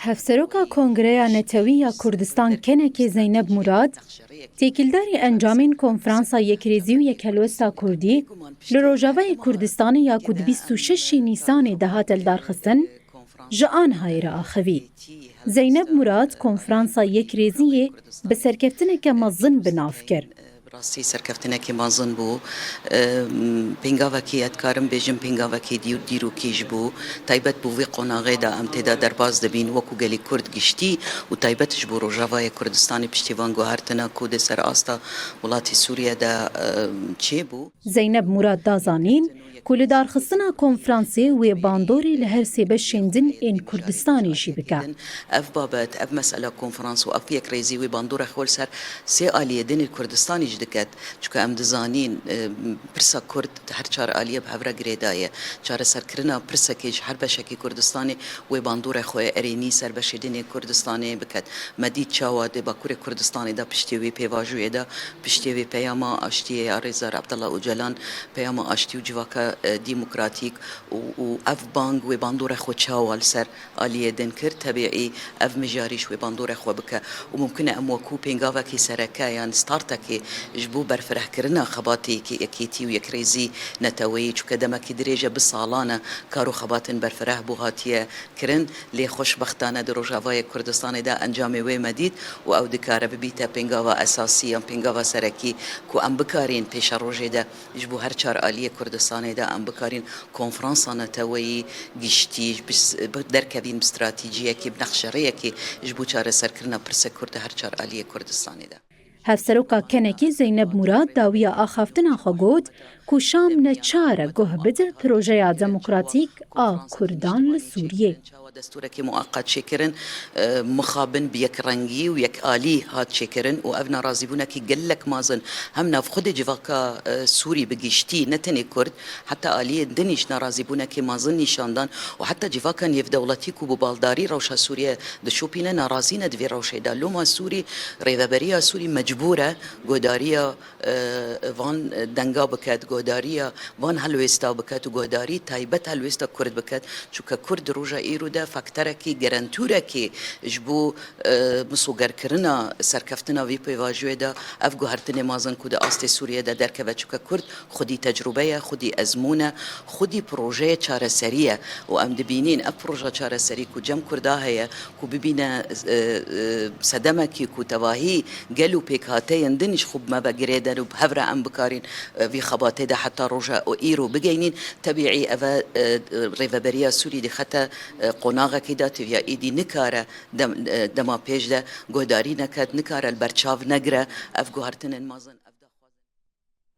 هەفسەرۆکا کۆنگرەیە نەتەویە کوردستان کەنێکی زەینەب موراد تێکیلداری ئەنجامین کۆنفرانسا یەکرێزی و یەکهەلوێستا کوردی لە ڕۆژاوای کوردستانی یاکود 26 نیسانê دەهاتە دارخستن ji Anhayê axivî. Zeyneb Murad konferansa yekirêziyê bi serkeftineke mezin bi nav kir. ڕاستی سەرکەفتنێکی مازن بوو پێنگاوەکی ئەتکارم بێژم پێنگاوەکی دیرروکیش بوو تایبەت بوو وێ قۆناغێدا ئەم تێدا دەرباز دەبین وەکو گەلی کورد گشتی و تایبەتش بوو ڕۆژاوای کوردستانی پشتیوان گوهارتنە کودە سەر ئاستا وڵاتی سووریەدا چێ بوو. Zeyneb Murad dazanîn ku li darxistina konferansê wê bandorê li her sê beşên din ên Kurdistanê jî bike. Ev babet ev mesele konferans û ev yekrêzî wê bandora xwe ser sê aliyê dinê Kurdistanê jî diket çunku em dizanîn pirsa Kurd her çar aliye bi hevra girêdaye çareserkirina pirsekê ji her beşekî Kurdistanê wê bandora xwe erênî ser beşê dinê Kurdistanê biket. Medît çawa dê Bakurê Kurdistanê da piştê wê pêvajûyê de piştê wê peyama aştiyê ya Rêza Abdullah Öcalan peyama aştî û civaka ديمقراطيك وأف بانج وباندورة خو تشاول سر آلية دنكر تبعي أف مجاريش وباندورة خو بك وممكن أموكو بينغافا كي سركا يعني ستارتا كي جبو برفرح كرنا خباتي كي أكيتي ويكريزي نتوي وكدما كي دريجة بالصالانة كارو خباتن برفرح بوهاتية كرن لي خوش بختانة دروجافاي كردستان دا أنجامي ومديد وأو دكارة ببيتا بينغافا أساسية بينغافا سركي كو أم بكارين بيش روجي دا جبو هرچار آلية كردستان دا أم بكارين كونفرانسا نتوي گشتي دركبين باستراتيجية كي بنخشرية كي جبو چاره سركرنا برسا كرد هرچار آلية كردستان دا. هەفسەرۆکا کەنێکی زەینەب موراد داویە ئاخافتنا خۆ گوت ku Şam neçare guh bide projeya demokratîk a Kurdan li Sûriyê. دستورك مؤقت شكرن مخابن بيك رنجي ويك آلي هات شكرن وأبنا رازبونا كي قلك مازن همنا في خد جواكا سوري بقيشتي نتني كرد حتى آلي دنيش نرازبونا كي مازن نشاندان وحتى جواكا نيف دولتي كو ببالداري روشا سوريا دشوبينا نرازينا دفي روشا دا لوما سوري ريفابريا سوري مجبورة قداريا وان دنگا بكات قداريا وان هلويستا بكات وقداري تايبت هلويستا كرد بكات شوكا كرد روجا إيرو دا فاکتەرێکی گەرانتورێکی ji bo misûgerkirina serkeftina vî pêvajiyê de ev guhertinê mazin ku di astê Sûriyê de derkeve çuka Kurd xwedî tecrübe ye xwedî ezmûn e xwedî projeyê çareserî ye û em dibînîn ev proje çareserî ku cem Kurda heye ku bibîne sedemekî ku tevahî gel û pêkhateyên din ji xwe me vegirêdin û hevre em bikarîn vî xebatê de heta roja îro bigeyînin tebîî ev rêveberiya Sûrî dixete قناغه كده تبيا ايدي نكاره دما بيج ده گوداري نكد نكاره البرچاو نگره اف گوهرتن مازن